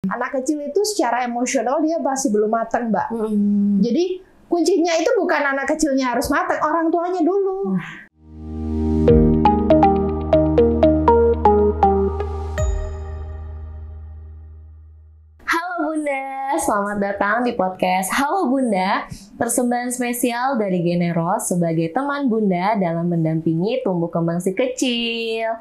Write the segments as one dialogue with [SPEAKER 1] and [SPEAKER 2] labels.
[SPEAKER 1] Anak kecil itu secara emosional dia masih belum matang, Mbak. Jadi kuncinya itu bukan anak kecilnya harus matang, orang tuanya dulu.
[SPEAKER 2] Halo Bunda, selamat datang di podcast Halo Bunda, persembahan spesial dari Generos sebagai teman Bunda dalam mendampingi tumbuh kembang si kecil.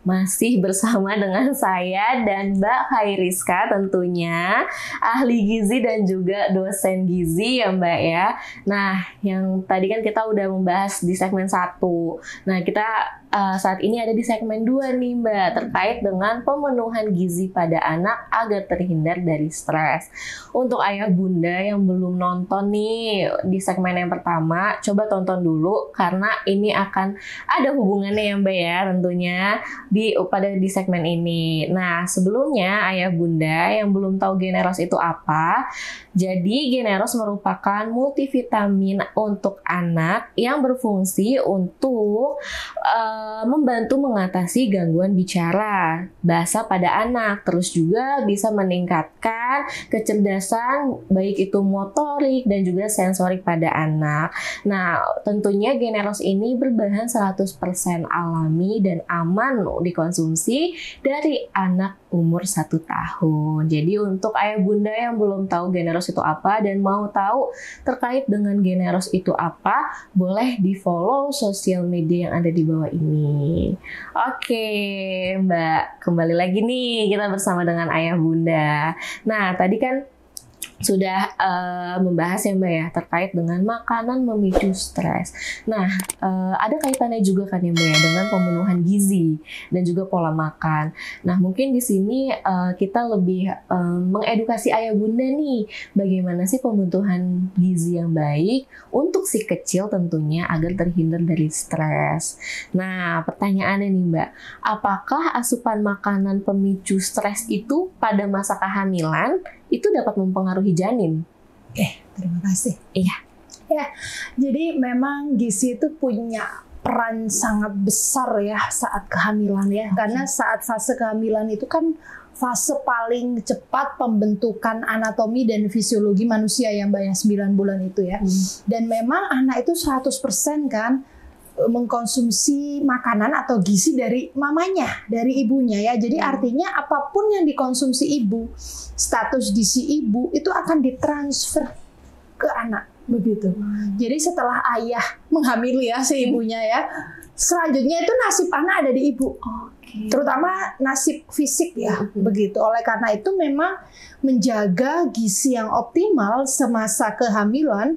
[SPEAKER 2] Masih bersama dengan saya dan Mbak Hairiska tentunya, ahli gizi dan juga dosen gizi ya Mbak ya. Nah, yang tadi kan kita udah membahas di segmen 1. Nah, kita saat ini ada di segmen 2 nih Mbak, terkait dengan pemenuhan gizi pada anak agar terhindar dari stres. Untuk ayah bunda yang belum nonton nih di segmen yang pertama, coba tonton dulu karena ini akan ada hubungannya ya Mbak ya tentunya di segmen ini. Nah, sebelumnya ayah bunda yang belum tahu Generos itu apa, jadi Generos merupakan multivitamin untuk anak yang berfungsi untuk membantu mengatasi gangguan bicara, bahasa pada anak, terus juga bisa meningkatkan kecerdasan baik itu motorik dan juga sensorik pada anak. Nah, tentunya Generos ini berbahan 100% alami dan aman dikonsumsi dari anak umur 1 tahun. Jadi untuk ayah bunda yang belum tahu Generos itu apa dan mau tahu terkait dengan Generos itu apa, boleh di follow sosial media yang ada di bawah ini. Oke Mbak, kembali lagi nih kita bersama dengan ayah bunda. Nah tadi kan sudah membahas ya Mbak ya terkait dengan makanan memicu stres. Nah ada kaitannya juga kan ya Mbak ya dengan pemenuhan gizi dan juga pola makan. Nah mungkin di sini kita lebih mengedukasi ayah bunda nih bagaimana sih pembentukan gizi yang baik untuk si kecil tentunya agar terhindar dari stres. Nah pertanyaannya nih Mbak, apakah asupan makanan pemicu stres itu pada masa kehamilan itu dapat mempengaruhi janin?
[SPEAKER 1] Terima kasih.
[SPEAKER 2] Iya.
[SPEAKER 1] Ya, jadi memang gizi itu punya peran sangat besar ya saat kehamilan ya. Karena saat fase kehamilan itu kan fase paling cepat pembentukan anatomi dan fisiologi manusia yang banyak 9 bulan itu ya. Dan memang anak itu 100% kan mengkonsumsi makanan atau gizi dari mamanya, dari ibunya ya. Jadi artinya apapun yang dikonsumsi ibu, status gizi ibu itu akan ditransfer ke anak begitu. Jadi setelah ayah menghamili ya si ibunya ya, selanjutnya itu nasib anak ada di ibu. Terutama nasib fisik ya begitu. Oleh karena itu memang menjaga gizi yang optimal semasa kehamilan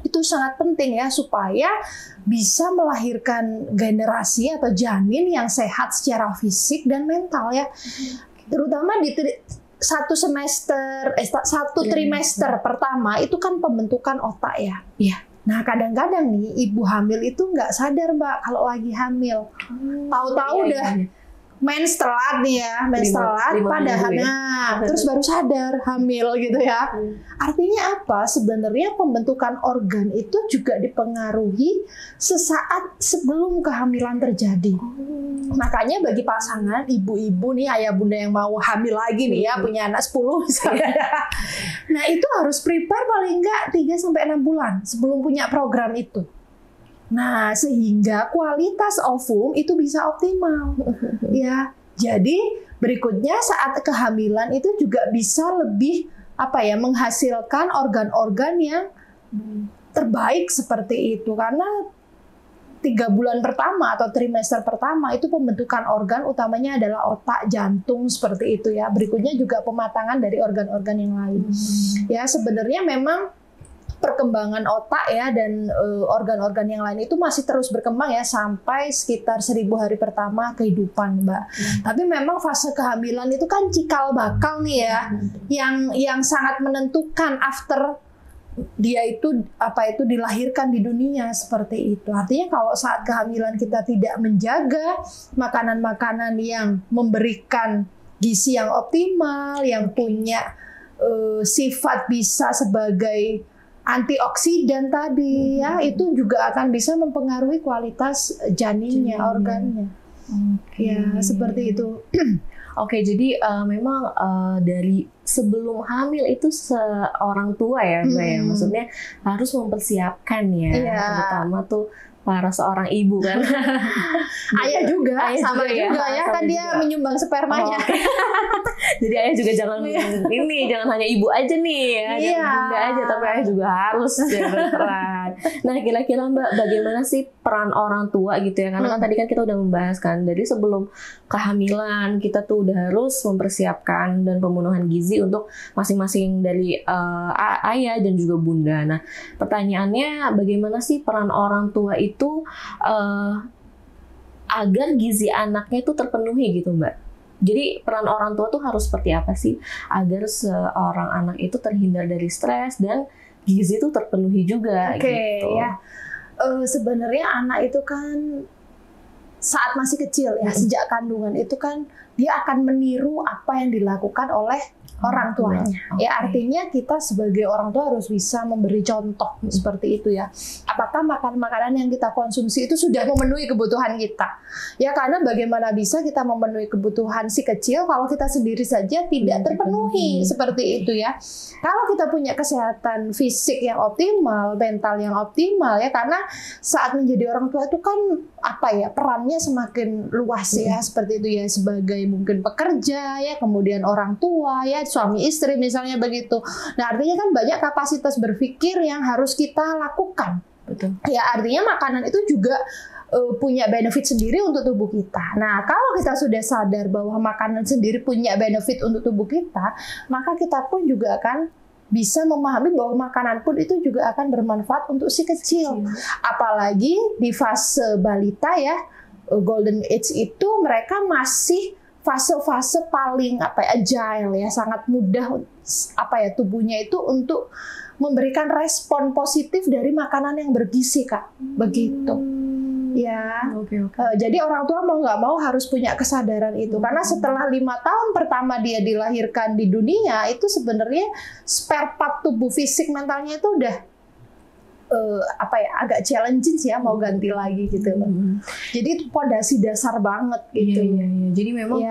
[SPEAKER 1] itu sangat penting ya supaya bisa melahirkan generasi atau janin yang sehat secara fisik dan mental ya. Terutama di satu trimester pertama itu kan pembentukan otak ya.
[SPEAKER 2] Iya.
[SPEAKER 1] Nah kadang-kadang nih ibu hamil itu nggak sadar Mbak kalau lagi hamil. Tahu-tahu udah mens telat nih ya, mens telat padahal terus baru sadar hamil gitu ya. Artinya apa? Sebenarnya pembentukan organ itu juga dipengaruhi sesaat sebelum kehamilan terjadi. Makanya bagi pasangan ibu-ibu nih, ayah bunda yang mau hamil lagi nih ya, punya anak 10 misalnya. Nah, itu harus prepare paling enggak 3 sampai 6 bulan sebelum punya program itu. Nah, sehingga kualitas ovum itu bisa optimal. Ya. Jadi, berikutnya saat kehamilan itu juga bisa lebih menghasilkan organ-organ yang terbaik seperti itu. Karena 3 bulan pertama atau trimester pertama itu pembentukan organ utamanya adalah otak, jantung seperti itu ya. Berikutnya juga pematangan dari organ-organ yang lain. Ya, sebenarnya memang perkembangan otak ya dan organ-organ yang lain itu masih terus berkembang ya sampai sekitar 1000 hari pertama kehidupan Mbak. Tapi memang fase kehamilan itu kan cikal bakal nih ya, yang sangat menentukan after dia itu dilahirkan di dunia seperti itu. Artinya kalau saat kehamilan kita tidak menjaga makanan-makanan yang memberikan gizi yang optimal, yang punya sifat bisa sebagai antioksidan tadi ya, itu juga akan bisa mempengaruhi kualitas janinnya, organnya. Ya, seperti itu.
[SPEAKER 2] Oke, jadi memang dari sebelum hamil itu seorang tua ya, Mbak ya, maksudnya harus mempersiapkan ya, terutama tuh para seorang ibu kan.
[SPEAKER 1] Ayah juga,
[SPEAKER 2] ayah
[SPEAKER 1] sama juga ya, kan dia juga menyumbang spermanya.
[SPEAKER 2] Jadi ayah juga jangan jangan hanya ibu aja nih ya, jangan bunda aja, tapi ayah juga harus berperan. Nah, kira-kira Mbak, bagaimana sih peran orang tua gitu ya? Karena kan tadi kan kita udah membahas kan, dari sebelum kehamilan kita tuh udah harus mempersiapkan dan pemenuhan gizi untuk masing-masing dari ayah dan juga bunda. Nah, pertanyaannya bagaimana sih peran orang tua itu agar gizi anaknya itu terpenuhi gitu, Mbak? Jadi peran orang tua tuh harus seperti apa sih agar seorang anak itu terhindar dari stres dan gizi itu terpenuhi juga gitu.
[SPEAKER 1] Ya. Sebenarnya anak itu kan saat masih kecil ya, sejak kandungan itu kan dia akan meniru apa yang dilakukan oleh orang tuanya. Ya, artinya kita sebagai orang tua harus bisa memberi contoh seperti itu ya. Apakah makanan-makanan yang kita konsumsi itu sudah memenuhi kebutuhan kita? Ya, karena bagaimana bisa kita memenuhi kebutuhan si kecil kalau kita sendiri saja tidak terpenuhi seperti itu ya. Kalau kita punya kesehatan fisik yang optimal, mental yang optimal ya, karena saat menjadi orang tua itu kan apa ya, perannya semakin luas ya, seperti itu ya, sebagai mungkin pekerja ya, kemudian orang tua ya, suami istri misalnya begitu. Nah, artinya kan banyak kapasitas berpikir yang harus kita lakukan.
[SPEAKER 2] Betul.
[SPEAKER 1] Ya, artinya makanan itu juga punya benefit sendiri untuk tubuh kita. Nah, kalau kita sudah sadar bahwa makanan sendiri punya benefit untuk tubuh kita, maka kita pun juga akan bisa memahami bahwa makanan pun itu juga akan bermanfaat untuk si kecil. Apalagi di fase balita ya, golden age itu mereka masih fase-fase paling agile ya, sangat mudah tubuhnya itu untuk memberikan respon positif dari makanan yang bergizi, Kak. Begitu. Ya. Jadi orang tua mau nggak mau harus punya kesadaran itu, karena setelah 5 tahun pertama dia dilahirkan di dunia itu sebenarnya spare part tubuh fisik mentalnya itu udah agak challenging sih ya, mau ganti lagi gitu loh. Jadi itu pondasi dasar banget gitu.
[SPEAKER 2] Iya. Jadi memang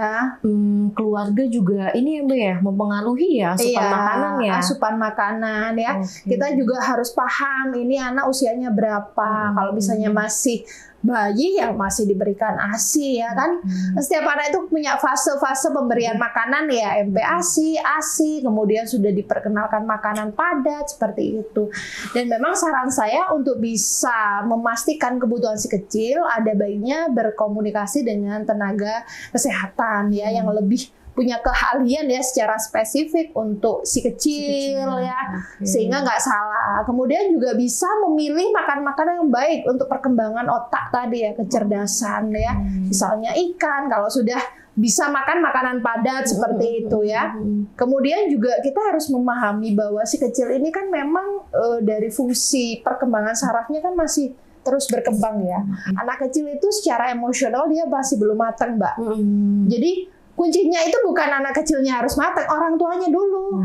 [SPEAKER 2] keluarga juga ini ya Mbak ya, mempengaruhi ya asupan makanan ya.
[SPEAKER 1] Asupan makanan ya. Kita juga harus paham ini anak usianya berapa. Kalau misalnya masih bayi yang masih diberikan ASI ya kan. Setiap anak itu punya fase-fase pemberian makanan ya, MPASI, ASI, kemudian sudah diperkenalkan makanan padat seperti itu. Dan memang saran saya untuk bisa memastikan kebutuhan si kecil, ada baiknya berkomunikasi dengan tenaga kesehatan ya yang lebih punya keahlian ya secara spesifik untuk si kecil ya, sehingga nggak salah. Kemudian juga bisa memilih makan-makanan yang baik untuk perkembangan otak tadi ya, kecerdasan ya, misalnya ikan kalau sudah bisa makan makanan padat seperti itu ya. Kemudian juga kita harus memahami bahwa si kecil ini kan memang dari fungsi perkembangan sarafnya kan masih terus berkembang ya. Anak kecil itu secara emosional dia masih belum matang, Mbak. Jadi kuncinya itu bukan anak kecilnya harus matang, orang tuanya dulu.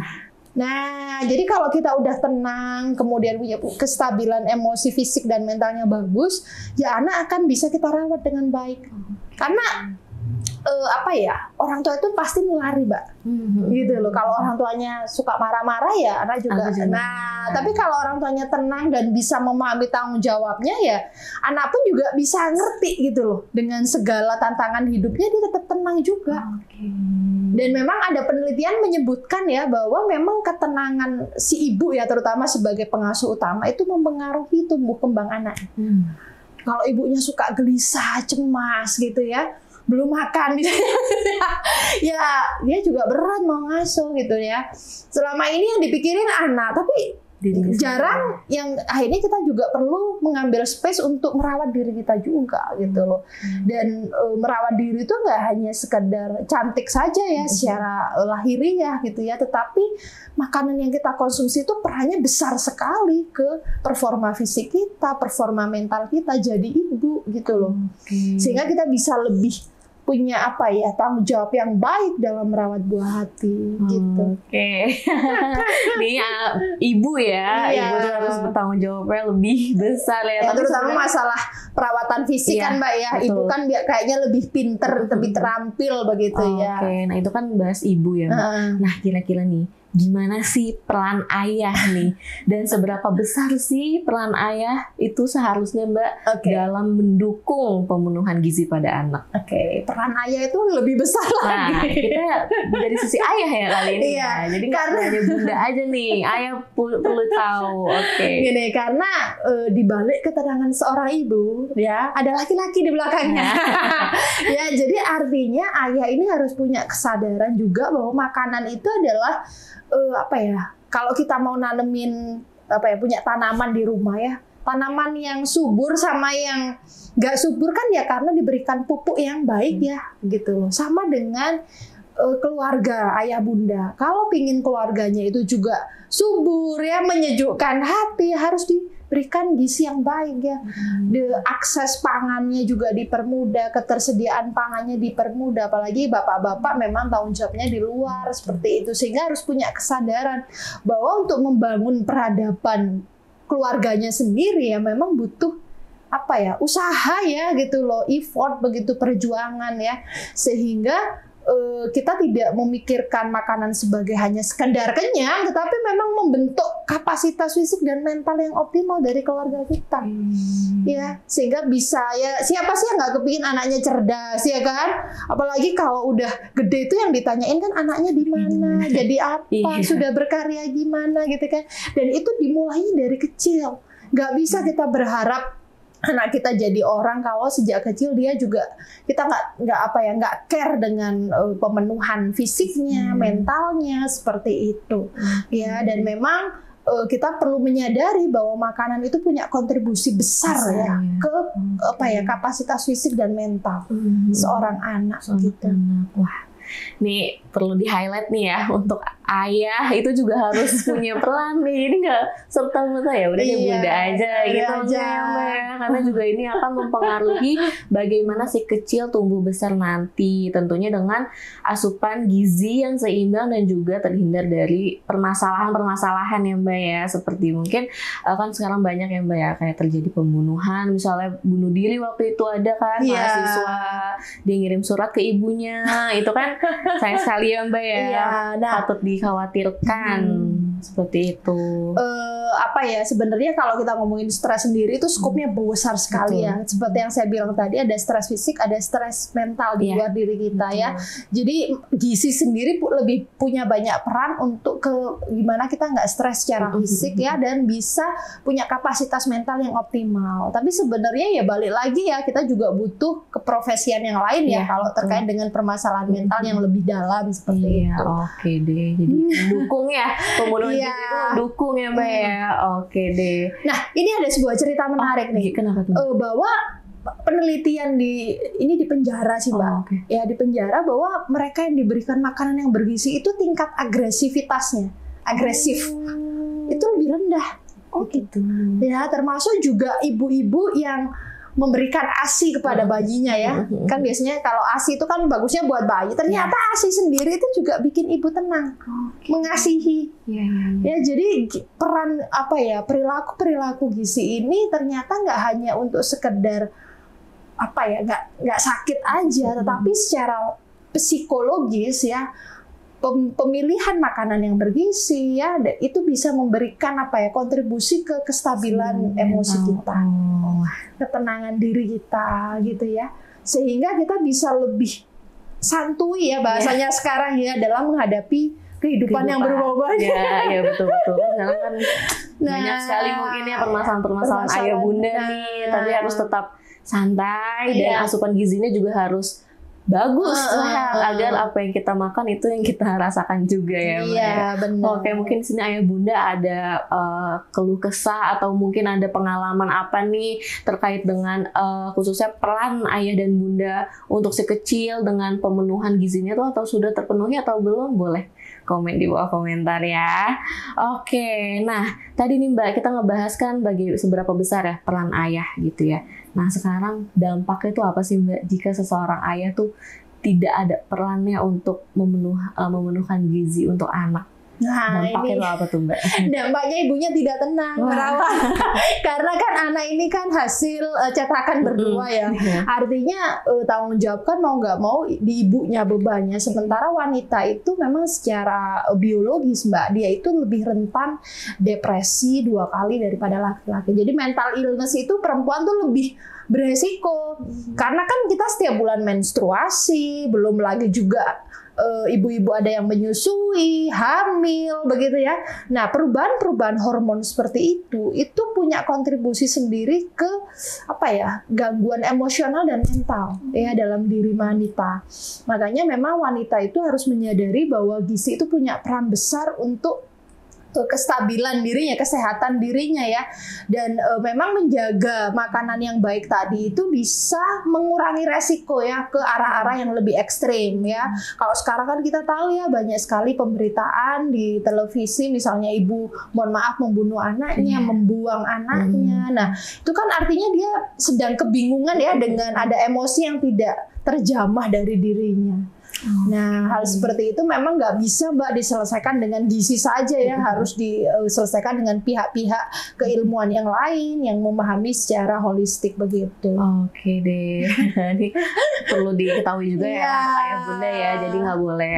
[SPEAKER 1] Nah, jadi kalau kita udah tenang, kemudian punya kestabilan emosi fisik dan mentalnya bagus, ya anak akan bisa kita rawat dengan baik. Karena orang tua itu pasti nulari, Mbak. Gitu loh. Kalau orang tuanya suka marah-marah ya anak juga. Nah, tapi kalau orang tuanya tenang dan bisa memahami tanggung jawabnya ya anak pun juga bisa ngerti gitu loh. Dengan segala tantangan hidupnya dia tetap tenang juga. Dan memang ada penelitian menyebutkan ya bahwa memang ketenangan si ibu ya, terutama sebagai pengasuh utama, itu mempengaruhi tumbuh kembang anak. Kalau ibunya suka gelisah, cemas gitu ya, belum makan ya dia juga berat mau ngasuh gitu ya. Selama ini yang dipikirin anak, tapi jarang yang akhirnya kita juga perlu mengambil space untuk merawat diri kita juga gitu loh. Dan merawat diri itu nggak hanya sekedar cantik saja ya secara lahiriah gitu ya, tetapi makanan yang kita konsumsi itu perannya besar sekali ke performa fisik kita, performa mental kita jadi ibu gitu loh. Sehingga kita bisa lebih punya apa ya, tanggung jawab yang baik dalam merawat buah hati gitu.
[SPEAKER 2] Oke. Nih ibu ya,
[SPEAKER 1] Iya.
[SPEAKER 2] ibu tuh harus bertanggung jawabnya lebih besar ya. Tapi
[SPEAKER 1] Terutama
[SPEAKER 2] sebenarnya-
[SPEAKER 1] masalah perawatan fisik
[SPEAKER 2] Iya,
[SPEAKER 1] kan Mbak ya.
[SPEAKER 2] betul.
[SPEAKER 1] Ibu kan kayaknya lebih pinter, lebih terampil begitu ya.
[SPEAKER 2] Oke, nah itu kan bahas ibu ya, Mbak.
[SPEAKER 1] Heeh.
[SPEAKER 2] Nah, kira-kira nih, gimana sih peran ayah nih? Dan seberapa besar sih peran ayah itu seharusnya, Mbak,
[SPEAKER 1] Oke.
[SPEAKER 2] dalam mendukung pemenuhan gizi pada anak?
[SPEAKER 1] Oke, peran ayah itu lebih besar
[SPEAKER 2] Nah,
[SPEAKER 1] lagi.
[SPEAKER 2] kita dari sisi ayah ya kali ini
[SPEAKER 1] Iya,
[SPEAKER 2] ya. Jadi nggak
[SPEAKER 1] karena-
[SPEAKER 2] hanya bunda aja nih, ayah perlu tahu. Oke.
[SPEAKER 1] Gini, karena di balik keterangan seorang ibu ya ada laki-laki di belakangnya. Ya, jadi artinya ayah ini harus punya kesadaran juga bahwa makanan itu adalah apa ya? Kalau kita mau nanemin apa ya, punya tanaman di rumah ya, tanaman yang subur sama yang nggak subur kan ya karena diberikan pupuk yang baik ya, gitu loh. Sama dengan keluarga ayah bunda. Kalau pingin keluarganya itu juga subur ya, menyejukkan hati, harus diberikan gizi yang baik ya. Akses pangannya juga dipermudah, ketersediaan pangannya dipermudah. Apalagi bapak-bapak memang tanggung jawabnya di luar seperti itu, sehingga harus punya kesadaran bahwa untuk membangun peradaban keluarganya sendiri ya memang butuh apa ya, usaha ya gitu loh, effort begitu, perjuangan ya, sehingga kita tidak memikirkan makanan sebagai hanya sekedar kenyang, tetapi memang membentuk kapasitas fisik dan mental yang optimal dari keluarga kita. Ya, sehingga bisa ya, siapa sih yang nggak kepingin anaknya cerdas ya kan? Apalagi kalau udah gede itu yang ditanyain kan anaknya di mana, jadi apa,
[SPEAKER 2] Iya.
[SPEAKER 1] sudah berkarya gimana gitu kan? Dan itu dimulai dari kecil. Nggak bisa kita berharap anak kita jadi orang kalau sejak kecil dia juga kita nggak care dengan pemenuhan fisiknya, mentalnya seperti itu ya. Dan memang kita perlu menyadari bahwa makanan itu punya kontribusi besar ya ke apa ya, kapasitas fisik dan mental seorang anak gitu.
[SPEAKER 2] Wah, nih perlu di highlight nih ya, untuk ayah itu juga harus punya peran nih. Ini nggak serta-merta ya udah deh
[SPEAKER 1] Iya,
[SPEAKER 2] bunda aja gitu
[SPEAKER 1] aja.
[SPEAKER 2] ya, Mbak ya. Karena juga ini akan mempengaruhi bagaimana si kecil tumbuh besar nanti, tentunya dengan asupan gizi yang seimbang dan juga terhindar dari permasalahan-permasalahan ya, Mbak ya. Seperti mungkin kan sekarang banyak ya, Mbak ya, kayak terjadi pembunuhan, misalnya bunuh diri waktu itu ada kan,
[SPEAKER 1] Iya.
[SPEAKER 2] mahasiswa dia ngirim surat ke ibunya, itu kan sayang sekali ya, Mbak ya.
[SPEAKER 1] Iya, nah
[SPEAKER 2] Patut dikhawatirkan seperti itu.
[SPEAKER 1] apa ya, sebenarnya kalau kita ngomongin stres sendiri itu skopnya besar sekali ya. Seperti yang saya bilang tadi, ada stres fisik, ada stres mental di
[SPEAKER 2] Iya.
[SPEAKER 1] luar diri kita ya. Jadi gizi sendiri lebih punya banyak peran untuk gimana kita nggak stres secara fisik ya, dan bisa punya kapasitas mental yang optimal. Tapi sebenarnya ya balik lagi ya, kita juga butuh keprofesian yang lain ya
[SPEAKER 2] Iya,
[SPEAKER 1] kalau
[SPEAKER 2] betul.
[SPEAKER 1] terkait dengan permasalahan mental yang lebih dalam seperti
[SPEAKER 2] Iya,
[SPEAKER 1] itu.
[SPEAKER 2] oke deh. Jadi mendukung ya, pembunuhan
[SPEAKER 1] Iya.
[SPEAKER 2] gizi itu mendukung ya, Mbak ya. Oke deh.
[SPEAKER 1] Nah, ini ada sebuah cerita menarik nih.
[SPEAKER 2] Kenapa tuh?
[SPEAKER 1] Bahwa penelitian ini di penjara sih Mbak.
[SPEAKER 2] Oh, oke.
[SPEAKER 1] Ya di penjara, bahwa mereka yang diberikan makanan yang bergizi itu tingkat agresivitasnya, agresif itu lebih rendah.
[SPEAKER 2] Oh gitu.
[SPEAKER 1] Ya, termasuk juga ibu-ibu yang memberikan ASI kepada bayinya ya. Kan biasanya kalau ASI itu kan bagusnya buat bayi. Ternyata ASI sendiri itu juga bikin ibu tenang, mengasihi.
[SPEAKER 2] Iya, iya, iya.
[SPEAKER 1] Ya, jadi peran apa ya, perilaku gizi ini ternyata nggak hanya untuk sekedar apa ya, nggak sakit aja, tetapi secara psikologis ya, pemilihan makanan yang bergizi ya, itu bisa memberikan apa ya, kontribusi ke kestabilan emosi kita,
[SPEAKER 2] Oh,
[SPEAKER 1] ketenangan diri kita gitu ya, sehingga kita bisa lebih santuy ya bahasanya sekarang ya dalam menghadapi kehidupan yang berubah-ubah.
[SPEAKER 2] Ya, betul-betul. Sekarang kan
[SPEAKER 1] Nah,
[SPEAKER 2] banyak sekali mungkin ya permasalahan-permasalahan ayah
[SPEAKER 1] permasalahan.
[SPEAKER 2] bunda
[SPEAKER 1] Nah.
[SPEAKER 2] nih, tapi harus tetap santai dan
[SPEAKER 1] Iya.
[SPEAKER 2] asupan gizinya juga harus bagus lah, agar
[SPEAKER 1] Heeh.
[SPEAKER 2] apa yang kita makan itu yang kita rasakan juga ya, Mbak.
[SPEAKER 1] Iya,
[SPEAKER 2] ya.
[SPEAKER 1] benar.
[SPEAKER 2] Oke, mungkin di sini ayah bunda ada keluh kesah atau mungkin ada pengalaman apa nih terkait dengan khususnya peran ayah dan bunda untuk si kecil dengan pemenuhan gizinya tuh, atau sudah terpenuhi atau belum, boleh komen di bawah komentar ya. Oke, nah tadi nih Mbak kita ngebahas kan seberapa besar ya peran ayah gitu ya. Nah sekarang dampaknya itu apa sih Mbak jika seseorang ayah tuh tidak ada perannya untuk memenuhkan gizi untuk anak?
[SPEAKER 1] Nah,
[SPEAKER 2] dampaknya
[SPEAKER 1] ini
[SPEAKER 2] apa tuh Mbak?
[SPEAKER 1] Dampaknya ibunya tidak tenang, merawat. Karena kan anak ini kan hasil cetakan berdua ya. Artinya tanggung jawab kan mau nggak mau di ibunya bebannya. Sementara wanita itu memang secara biologis Mbak, dia itu lebih rentan depresi 2 kali daripada laki-laki. Jadi mental illness itu perempuan tuh lebih beresiko. Karena kan kita setiap bulan menstruasi, belum lagi juga ibu-ibu ada yang menyusui, hamil, begitu ya. Nah, perubahan-perubahan hormon seperti itu punya kontribusi sendiri ke gangguan emosional dan mental ya dalam diri wanita. Makanya memang wanita itu harus menyadari bahwa gizi itu punya peran besar untuk kestabilan dirinya, kesehatan dirinya ya, dan memang menjaga makanan yang baik tadi itu bisa mengurangi resiko ya ke arah-arah yang lebih ekstrim ya. Kalau sekarang kan kita tahu ya banyak sekali pemberitaan di televisi, misalnya ibu mohon maaf membunuh anaknya, membuang anaknya. Nah itu kan artinya dia sedang kebingungan ya dengan ada emosi yang tidak terjamah dari dirinya. Nah, hal seperti itu memang nggak bisa Mbak diselesaikan dengan gizi saja ya, harus diselesaikan dengan pihak-pihak keilmuan yang lain yang memahami secara holistik begitu.
[SPEAKER 2] Oke deh, ini perlu diketahui juga ya ayah bunda ya, jadi nggak boleh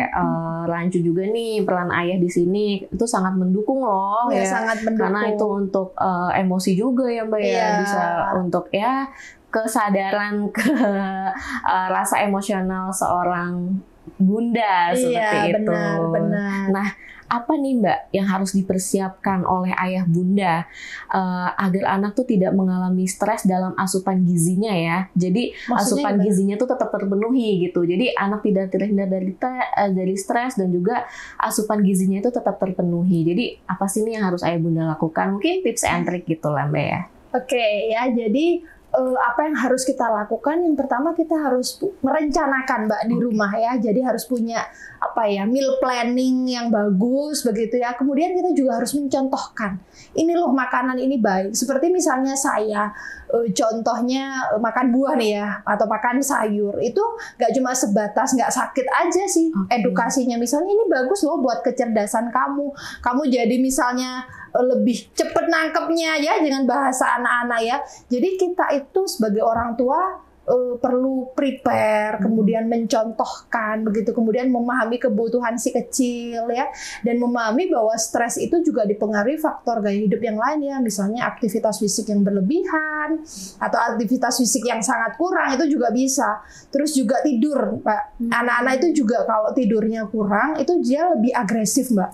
[SPEAKER 2] rancu juga nih peran ayah di sini itu sangat mendukung loh ya,
[SPEAKER 1] sangat mendukung.
[SPEAKER 2] Karena itu untuk emosi juga ya Mbak ya, bisa untuk ya kesadaran ke rasa emosional seorang bunda seperti itu.
[SPEAKER 1] Benar.
[SPEAKER 2] Nah, apa nih Mbak yang harus dipersiapkan oleh ayah bunda agar anak tuh tidak mengalami stres dalam asupan gizinya ya? Jadi asupan gizinya tuh tetap terpenuhi gitu. Jadi anak tidak terhindar dari stres dan juga asupan gizinya itu tetap terpenuhi. Jadi apa sih nih yang harus ayah bunda lakukan? Mungkin tips and trick gitu lah Mbak ya.
[SPEAKER 1] Oke ya, jadi apa yang harus kita lakukan? Yang pertama kita harus merencanakan Mbak di rumah ya. Jadi harus punya meal planning yang bagus begitu ya. Kemudian kita juga harus mencontohkan. Ini loh makanan ini baik. Seperti misalnya saya contohnya makan buah nih ya, atau makan sayur. Itu nggak cuma sebatas nggak sakit aja sih edukasinya. Misalnya ini bagus loh buat kecerdasan kamu. Kamu jadi misalnya lebih cepat nangkepnya ya dengan bahasa anak-anak ya. Jadi kita itu sebagai orang tua perlu prepare, kemudian mencontohkan begitu, kemudian memahami kebutuhan si kecil ya, dan memahami bahwa stres itu juga dipengaruhi faktor gaya hidup yang lain ya, misalnya aktivitas fisik yang berlebihan atau aktivitas fisik yang sangat kurang itu juga bisa. Terus juga tidur, Pak. Anak-anak itu juga kalau tidurnya kurang itu dia lebih agresif, Mbak.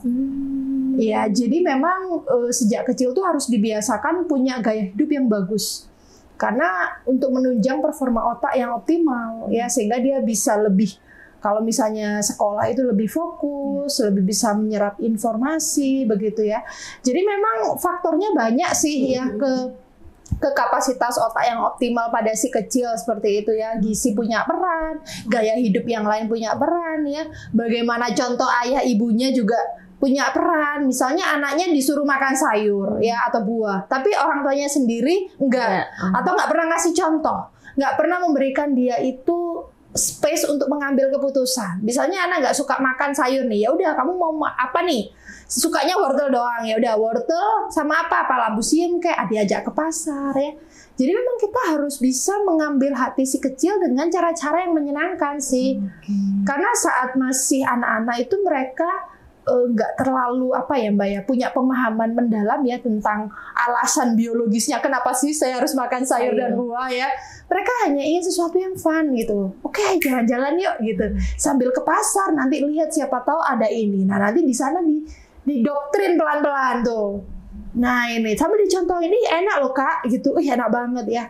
[SPEAKER 1] Ya, jadi memang sejak kecil tuh harus dibiasakan punya gaya hidup yang bagus. Karena untuk menunjang performa otak yang optimal ya, sehingga dia bisa lebih, kalau misalnya sekolah itu lebih fokus, lebih bisa menyerap informasi begitu ya. Jadi memang faktornya banyak sih ya ke kapasitas otak yang optimal pada si kecil seperti itu ya. Gizi punya peran, gaya hidup yang lain punya peran ya. Bagaimana contoh ayah ibunya juga punya peran. Misalnya anaknya disuruh makan sayur ya atau buah, tapi orang tuanya sendiri enggak, atau nggak pernah ngasih contoh, nggak pernah memberikan dia itu space untuk mengambil keputusan. Misalnya anak nggak suka makan sayur nih, ya udah kamu mau apa nih? Sukanya wortel doang, ya udah wortel sama apa labu siam kayak diajak ke pasar ya. Jadi memang kita harus bisa mengambil hati si kecil dengan cara-cara yang menyenangkan sih. Karena saat masih anak-anak itu mereka nggak terlalu Mbak ya, punya pemahaman mendalam ya tentang alasan biologisnya kenapa sih saya harus makan sayur dan buah ya. Mereka hanya ingin sesuatu yang fun gitu. Oke, jalan-jalan yuk gitu. Sambil ke pasar nanti lihat siapa tahu ada ini. Nah, nanti di sana didoktrin pelan-pelan tuh. Nah, ini sambil dicontoh, ini enak loh Kak gitu. Enak banget ya.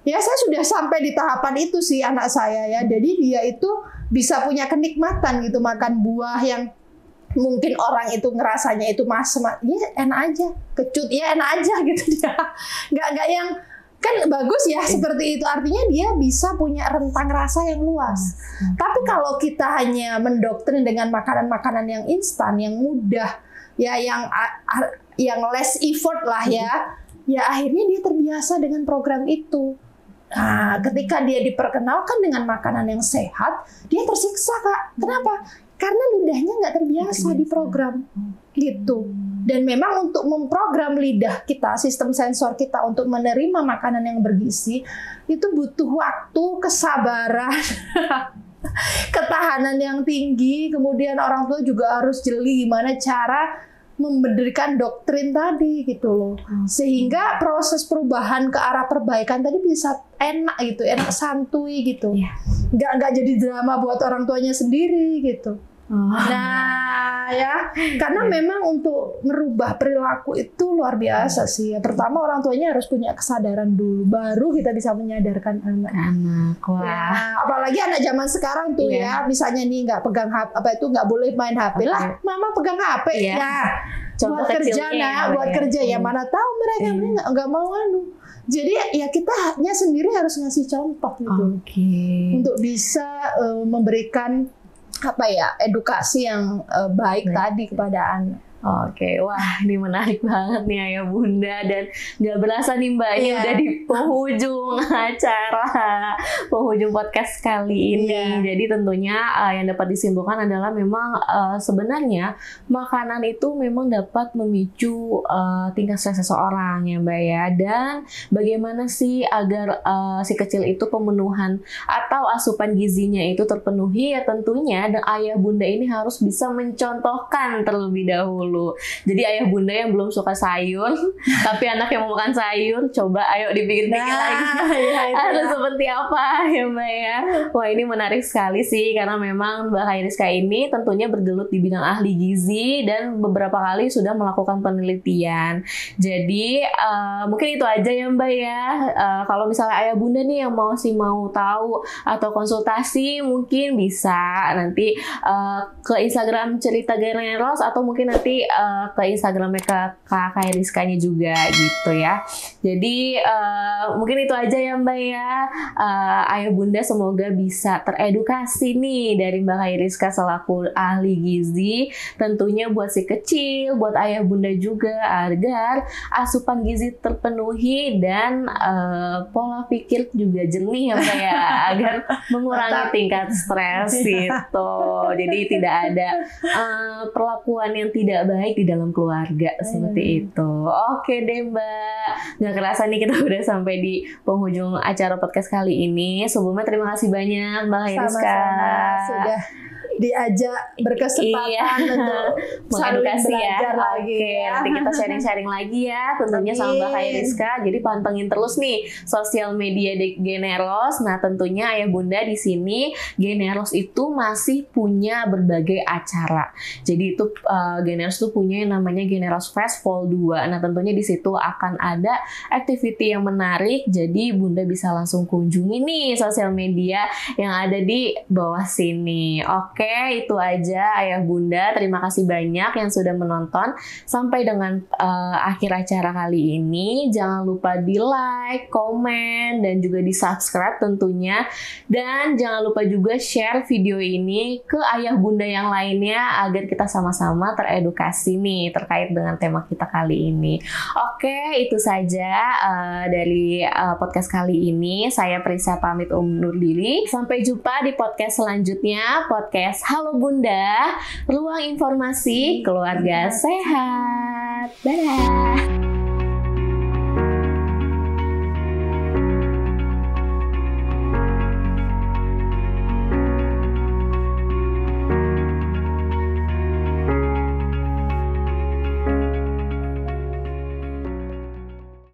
[SPEAKER 1] Ya, saya sudah sampai di tahapan itu sih anak saya ya. Jadi dia itu bisa punya kenikmatan gitu makan buah yang mungkin orang itu ngerasanya itu ya enak aja, kecut ya enak aja gitu dia, nggak yang Kan bagus ya seperti itu, artinya dia bisa punya rentang rasa yang luas. Tapi kalau kita hanya mendoktrin dengan makanan-makanan yang instan, yang mudah, ya yang less effort lah ya akhirnya dia terbiasa dengan program itu. Nah, ketika dia diperkenalkan dengan makanan yang sehat, dia tersiksa, Kak. Kenapa? Karena lidahnya nggak terbiasa di program gitu. Dan memang untuk memprogram lidah kita, sistem sensor kita untuk menerima makanan yang bergizi, itu butuh waktu, kesabaran, ketahanan yang tinggi. Kemudian orang tua juga harus jeli gimana cara memberikan doktrin tadi gitu loh, sehingga proses perubahan ke arah perbaikan tadi bisa enak gitu, enak santuy gitu, nggak jadi drama buat orang tuanya sendiri gitu. Nah ya, karena memang untuk merubah perilaku itu luar biasa sih. Pertama orang tuanya harus punya kesadaran dulu, baru kita bisa menyadarkan anak.
[SPEAKER 2] Wah.
[SPEAKER 1] Ya, apalagi anak zaman sekarang tuh ya, misalnya nih nggak pegang HP, nggak boleh main HP lah, mama pegang HP ya. Buat kerja buat kerja ya, mana tahu mereka nggak mau Jadi ya kita hanya sendiri harus ngasih contoh gitu, untuk bisa memberikan edukasi yang baik tadi kepada anak.
[SPEAKER 2] Wah ini menarik banget nih Ayah Bunda, dan nggak berasa nih Mbak ini udah di penghujung acara, penghujung podcast kali ini. Jadi tentunya yang dapat disimpulkan adalah memang sebenarnya makanan itu memang dapat memicu tingkat stres seseorang ya Mbak ya, dan bagaimana sih agar si kecil itu pemenuhan atau asupan gizinya itu terpenuhi, ya tentunya dan Ayah Bunda ini harus bisa mencontohkan terlebih dahulu. Jadi Ayah Bunda yang belum suka sayur tapi anak yang mau makan sayur, coba ayo dipikir-pikir lagi harus seperti apa ya Mbak ya. Wah ini menarik sekali sih, karena memang Mbak Hairiska ini tentunya bergelut di bidang ahli gizi dan beberapa kali sudah melakukan penelitian. Jadi mungkin itu aja ya Mbak ya. Kalau misalnya Ayah Bunda nih yang mau tahu atau konsultasi, mungkin bisa nanti ke Instagram Cerita Generos, atau mungkin nanti ke Instagramnya Kak Hairiskanya juga gitu ya. Jadi mungkin itu aja ya Mbak ya. Ayah Bunda semoga bisa teredukasi nih dari Mbak Hairiska selaku ahli gizi, tentunya buat si kecil, buat Ayah Bunda juga, agar asupan gizi terpenuhi dan pola pikir juga jernih ya Mbak ya, agar mengurangi tingkat stres gitu. Jadi tidak ada perlakuan yang tidak baik di dalam keluarga seperti itu. Oke deh Mbak, nggak kerasa nih kita udah sampai di penghujung acara podcast kali ini. Sebelumnya terima kasih banyak Mbak Hairiska
[SPEAKER 1] sudah diajak berkesempatan untuk
[SPEAKER 2] mengedukasi
[SPEAKER 1] belajar lagi.
[SPEAKER 2] Nanti kita sharing-sharing lagi ya tentunya sama Mbak Hairiska. Jadi pantengin terus nih sosial media di Generos. Nah tentunya Ayah Bunda di sini Generos itu masih punya berbagai acara. Jadi itu Generos tuh punya yang namanya Generos Fest Vol 2. Nah tentunya di situ akan ada activity yang menarik. Jadi Bunda bisa langsung kunjungi nih sosial media yang ada di bawah sini. Oke, itu aja Ayah Bunda. Terima kasih banyak yang sudah menonton sampai dengan akhir acara kali ini. Jangan lupa di like, komen, dan juga di subscribe tentunya. Dan jangan lupa juga share video ini ke Ayah Bunda yang lainnya agar kita sama-sama teredukasi nih terkait dengan tema kita kali ini. Oke, itu saja dari podcast kali ini. Saya Prisa pamit undur diri. Sampai jumpa di podcast selanjutnya, podcast Halo Bunda, ruang informasi keluarga sehat. Dadah.